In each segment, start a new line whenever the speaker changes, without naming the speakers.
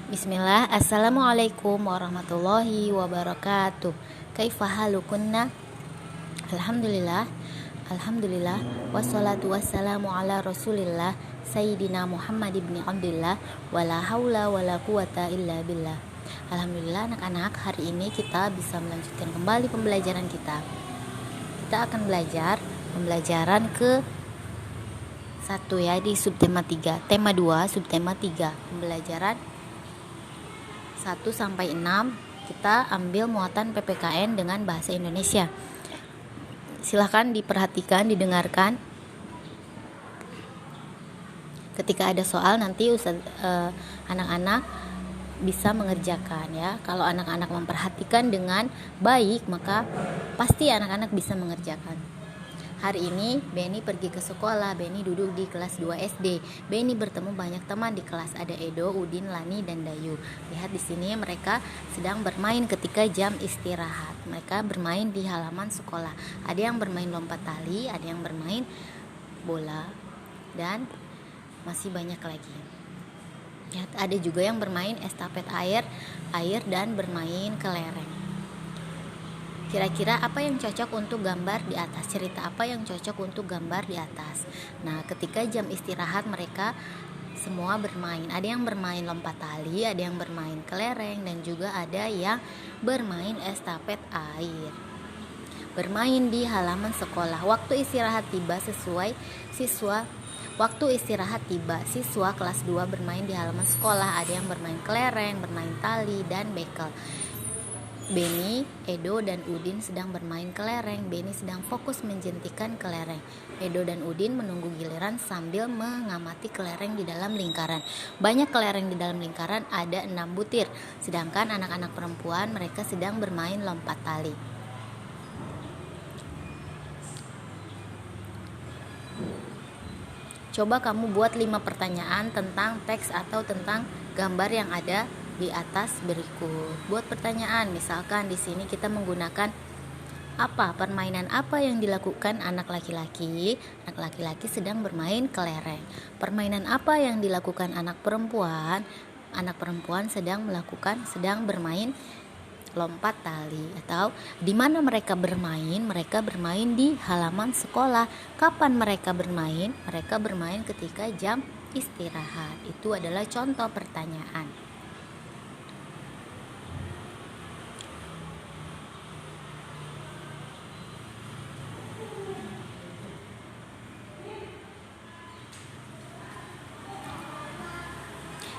Bismillah, Assalamualaikum warahmatullahi wabarakatuh. Kaifa halukunna? Alhamdulillah, Alhamdulillah. Wassalatu wassalamu ala rasulillah Sayyidina Muhammad ibn Abdullah. Wala hawla wala quwata illa billah. Alhamdulillah anak-anak, hari ini kita bisa melanjutkan kembali pembelajaran kita. Kita akan belajar pembelajaran ke 1 ya, di subtema 3. Tema 2, subtema 3. Pembelajaran 1 sampai 6 kita ambil muatan PPKN dengan bahasa Indonesia. Silahkan diperhatikan, didengarkan. Ketika ada soal nanti anak-anak bisa mengerjakan ya. Kalau anak-anak memperhatikan dengan baik, maka pasti anak-anak bisa mengerjakan. Hari ini Beni pergi ke sekolah. Beni duduk di kelas 2 SD. Beni bertemu banyak teman di kelas, ada Edo, Udin, Lani, dan Dayu. Lihat di sini mereka sedang bermain ketika jam istirahat. Mereka bermain di halaman sekolah. Ada yang bermain lompat tali, ada yang bermain bola, dan masih banyak lagi. Lihat, ada juga yang bermain estafet air dan bermain kelereng. Kira-kira apa yang cocok untuk gambar di atas? Cerita apa yang cocok untuk gambar di atas? Nah, ketika jam istirahat mereka semua bermain. Ada yang bermain lompat tali, ada yang bermain kelereng, dan juga ada yang bermain estafet air. Bermain di halaman sekolah. Waktu istirahat tiba, siswa kelas 2 bermain di halaman sekolah. Ada yang bermain kelereng, bermain tali, dan bekel. Beni, Edo, dan Udin sedang bermain kelereng. Beni sedang fokus menjentikan kelereng. Edo dan Udin menunggu giliran sambil mengamati kelereng di dalam lingkaran. Banyak kelereng di dalam lingkaran, ada 6 butir. Sedangkan anak-anak perempuan mereka sedang bermain lompat tali. Coba kamu buat 5 pertanyaan tentang teks atau tentang gambar yang ada di atas berikut. Buat pertanyaan, misalkan di sini kita menggunakan permainan apa yang dilakukan anak laki-laki? Anak laki-laki sedang bermain kelereng. Permainan apa yang dilakukan anak perempuan? Anak perempuan sedang bermain lompat tali. Atau di mana mereka bermain? Mereka bermain di halaman sekolah. Kapan mereka bermain? Mereka bermain ketika jam istirahat. Itu adalah contoh pertanyaan.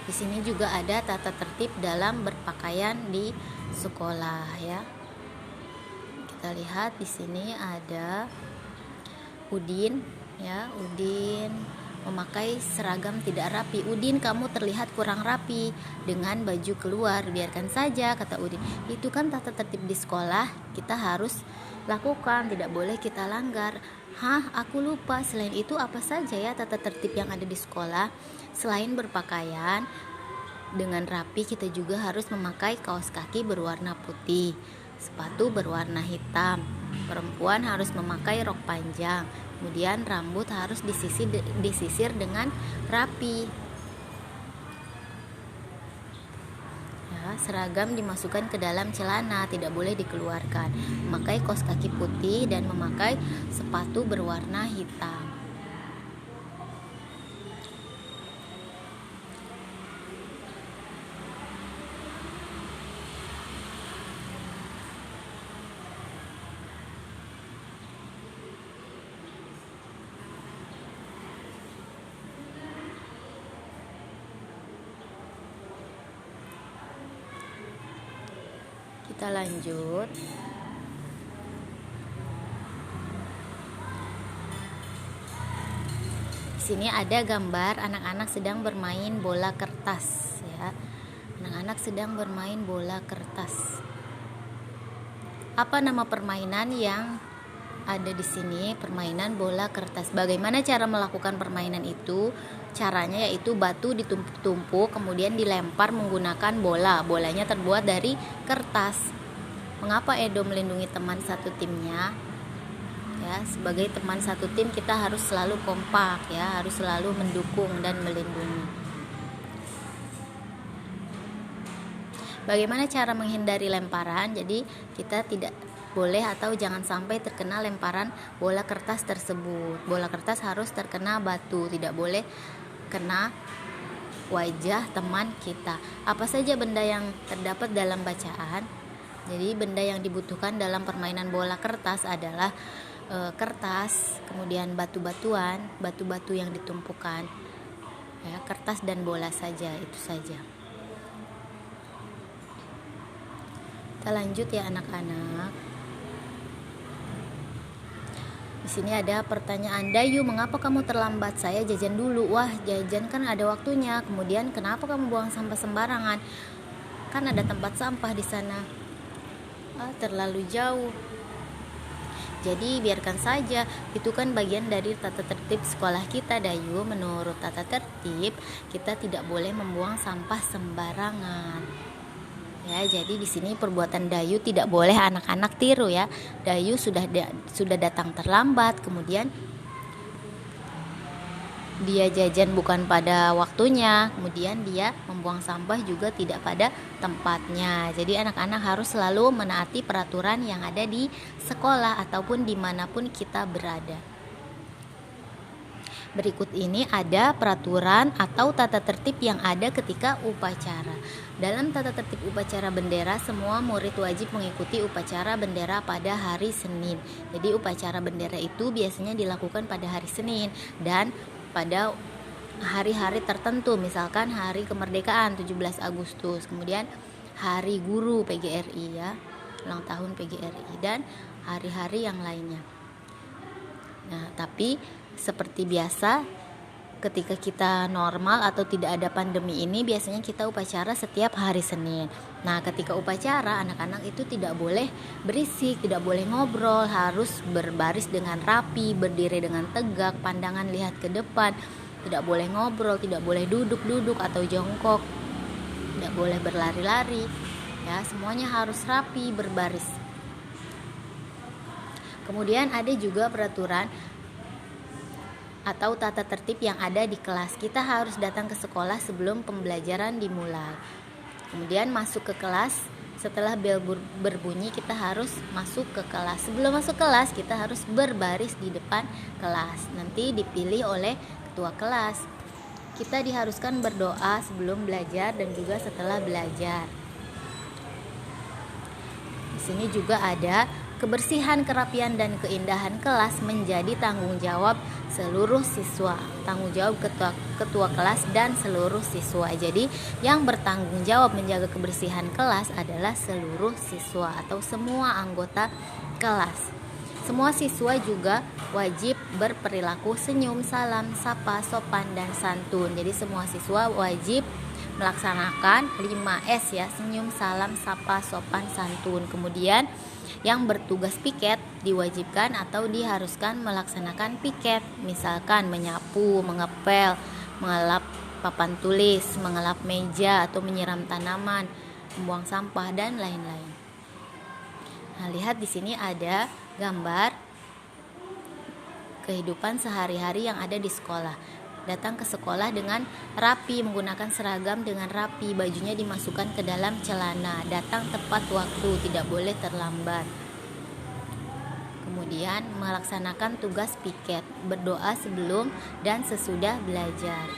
Di sini juga ada tata tertib dalam berpakaian di sekolah ya. Kita lihat di sini ada Udin ya. Udin memakai seragam tidak rapi. Udin, kamu terlihat kurang rapi dengan baju keluar. Biarkan saja, kata Udin. Itu kan tata tertib di sekolah, kita harus lakukan, tidak boleh kita langgar. Aku lupa. Selain itu apa saja ya tata tertib yang ada di sekolah? Selain berpakaian dengan rapi, kita juga harus memakai kaos kaki berwarna putih, sepatu berwarna hitam. Perempuan harus memakai rok panjang. Kemudian rambut harus disisir dengan rapi. Seragam dimasukkan ke dalam celana, tidak boleh dikeluarkan. Memakai kaos kaki putih dan memakai sepatu berwarna hitam. Kita lanjut. Di sini ada gambar anak-anak sedang bermain bola kertas ya. Anak-anak sedang bermain bola kertas. Apa nama permainan yang ada di sini? Permainan bola kertas. Bagaimana cara melakukan permainan itu? Caranya yaitu batu ditumpuk-tumpuk, kemudian dilempar menggunakan bola. Bolanya terbuat dari kertas. Mengapa Edo melindungi teman satu timnya? Ya, sebagai teman satu tim kita harus selalu kompak ya, harus selalu mendukung dan melindungi. Bagaimana cara menghindari lemparan? Jadi kita tidak boleh atau jangan sampai terkena lemparan bola kertas tersebut. Bola kertas harus terkena batu, tidak boleh kena wajah teman kita. Apa saja benda yang terdapat dalam bacaan? Jadi benda yang dibutuhkan dalam permainan bola kertas adalah kertas, kemudian batu-batuan, batu-batu yang ditumpukan, ya, kertas dan bola saja, itu saja. Kita lanjut ya anak-anak. Di sini ada pertanyaan, Dayu, mengapa kamu terlambat? Saya jajan dulu. Wah, jajan kan ada waktunya. Kemudian kenapa kamu buang sampah sembarangan? Kan ada tempat sampah di sana. Terlalu jauh. Jadi biarkan saja, itu kan bagian dari tata tertib sekolah kita, Dayu. Menurut tata tertib, kita tidak boleh membuang sampah sembarangan. Ya, jadi di sini perbuatan Dayu tidak boleh anak-anak tiru ya. Dayu sudah datang terlambat, kemudian dia jajan bukan pada waktunya, kemudian dia membuang sampah juga tidak pada tempatnya. Jadi anak-anak harus selalu menaati peraturan yang ada di sekolah ataupun dimanapun kita berada. Berikut ini ada peraturan atau tata tertib yang ada ketika upacara. Dalam tata tertib upacara bendera, semua murid wajib mengikuti upacara bendera pada hari Senin. Jadi upacara bendera itu biasanya dilakukan pada hari Senin dan pada hari-hari tertentu, misalkan hari kemerdekaan 17 Agustus, kemudian hari guru PGRI ya, ulang tahun PGRI, dan hari-hari yang lainnya. Nah, tapi seperti biasa ketika kita normal atau tidak ada pandemi ini, biasanya kita upacara setiap hari Senin. Nah, ketika upacara, anak-anak itu tidak boleh berisik, tidak boleh ngobrol, harus berbaris dengan rapi, berdiri dengan tegak, pandangan lihat ke depan, tidak boleh ngobrol, tidak boleh duduk-duduk atau jongkok, tidak boleh berlari-lari, ya, semuanya harus rapi, berbaris. Kemudian ada juga peraturan atau tata tertib yang ada di kelas. Kita harus datang ke sekolah sebelum pembelajaran dimulai. Kemudian masuk ke kelas, setelah bel berbunyi kita harus masuk ke kelas. Sebelum masuk kelas kita harus berbaris di depan kelas. Nanti dipilih oleh ketua kelas. Kita diharuskan berdoa sebelum belajar dan juga setelah belajar. Di sini juga ada kebersihan, kerapian, dan keindahan kelas menjadi tanggung jawab seluruh siswa, tanggung jawab ketua kelas dan seluruh siswa. Jadi yang bertanggung jawab menjaga kebersihan kelas adalah seluruh siswa atau semua anggota kelas. Semua siswa juga wajib berperilaku senyum, salam, sapa, sopan, dan santun. Jadi semua siswa wajib melaksanakan 5S ya, senyum, salam, sapa, sopan, santun. Kemudian yang bertugas piket diwajibkan atau diharuskan melaksanakan piket, misalkan menyapu, mengepel, mengelap papan tulis, mengelap meja atau menyiram tanaman, membuang sampah dan lain-lain. Nah, lihat di sini ada gambar kehidupan sehari-hari yang ada di sekolah. Datang ke sekolah dengan rapi, menggunakan seragam dengan rapi, bajunya dimasukkan ke dalam celana, datang tepat waktu, tidak boleh terlambat. Kemudian melaksanakan tugas piket, berdoa sebelum dan sesudah belajar.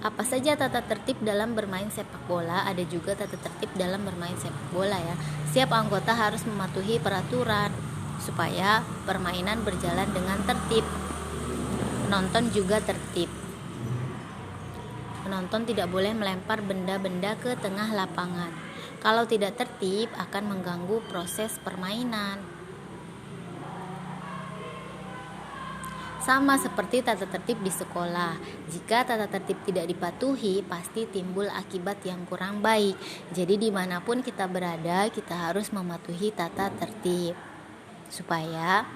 Apa saja tata tertib dalam bermain sepak bola? Ada juga tata tertib dalam bermain sepak bola ya. Setiap anggota harus mematuhi peraturan supaya permainan berjalan dengan tertib. Penonton juga tertib. Penonton tidak boleh melempar benda-benda ke tengah lapangan. Kalau tidak tertib akan mengganggu proses permainan. Sama seperti tata tertib di sekolah. Jika tata tertib tidak dipatuhi, pasti timbul akibat yang kurang baik. Jadi dimanapun kita berada, kita harus mematuhi tata tertib supaya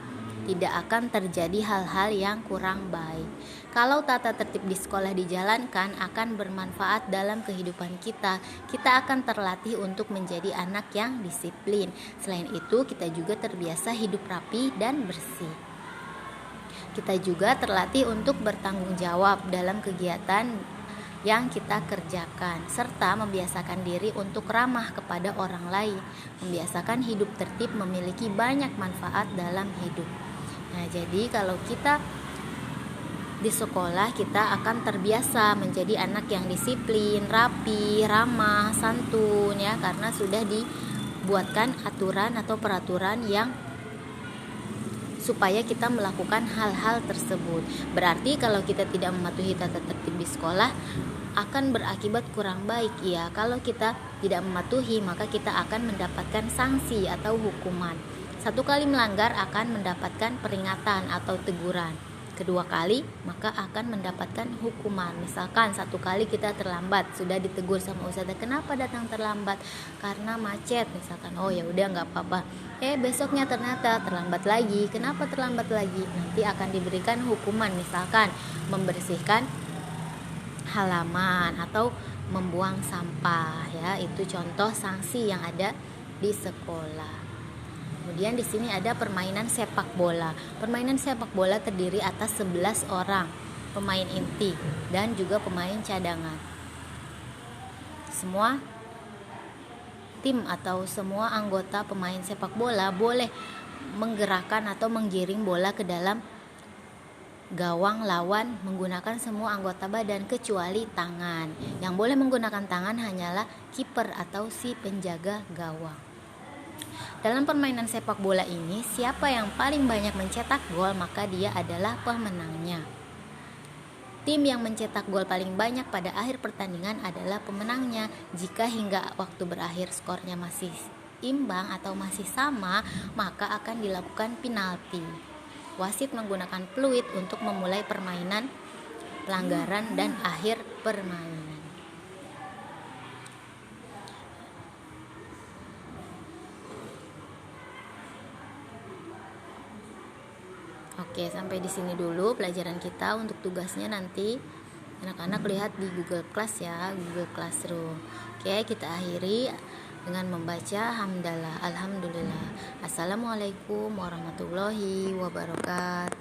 tidak akan terjadi hal-hal yang kurang baik. Kalau tata tertib di sekolah dijalankan, akan bermanfaat dalam kehidupan kita. Kita akan terlatih untuk menjadi anak yang disiplin. Selain itu, kita juga terbiasa hidup rapi dan bersih. Kita juga terlatih untuk bertanggung jawab dalam kegiatan yang kita kerjakan, serta membiasakan diri untuk ramah kepada orang lain. Membiasakan hidup tertib memiliki banyak manfaat dalam hidup. Nah, jadi kalau kita di sekolah, kita akan terbiasa menjadi anak yang disiplin, rapi, ramah, santun ya, karena sudah dibuatkan aturan atau peraturan yang supaya kita melakukan hal-hal tersebut. Berarti kalau kita tidak mematuhi tata tertib di sekolah akan berakibat kurang baik ya. Kalau kita tidak mematuhi, maka kita akan mendapatkan sanksi atau hukuman. 1 kali melanggar akan mendapatkan peringatan atau teguran. 2 kali maka akan mendapatkan hukuman. Misalkan 1 kali kita terlambat, sudah ditegur sama ustazah, kenapa datang terlambat? Karena macet misalkan. Oh ya udah nggak apa-apa. Besoknya ternyata terlambat lagi. Kenapa terlambat lagi? Nanti akan diberikan hukuman, misalkan membersihkan halaman atau membuang sampah ya. Itu contoh sanksi yang ada di sekolah. Kemudian di sini ada permainan sepak bola. Permainan sepak bola terdiri atas 11 orang, pemain inti dan juga pemain cadangan. Semua tim atau semua anggota pemain sepak bola boleh menggerakkan atau menggiring bola ke dalam gawang lawan menggunakan semua anggota badan kecuali tangan. Yang boleh menggunakan tangan hanyalah kiper atau si penjaga gawang. Dalam permainan sepak bola ini, siapa yang paling banyak mencetak gol maka dia adalah pemenangnya. Tim yang mencetak gol paling banyak pada akhir pertandingan adalah pemenangnya. Jika hingga waktu berakhir skornya masih imbang atau masih sama, maka akan dilakukan penalti. Wasit menggunakan peluit untuk memulai permainan, pelanggaran, dan akhir permainan. Oke, sampai di sini dulu pelajaran kita. Untuk tugasnya nanti anak-anak lihat di Google Class ya, Google Classroom. Oke, kita akhiri dengan membaca hamdalah, alhamdulillah. Assalamualaikum warahmatullahi wabarakatuh.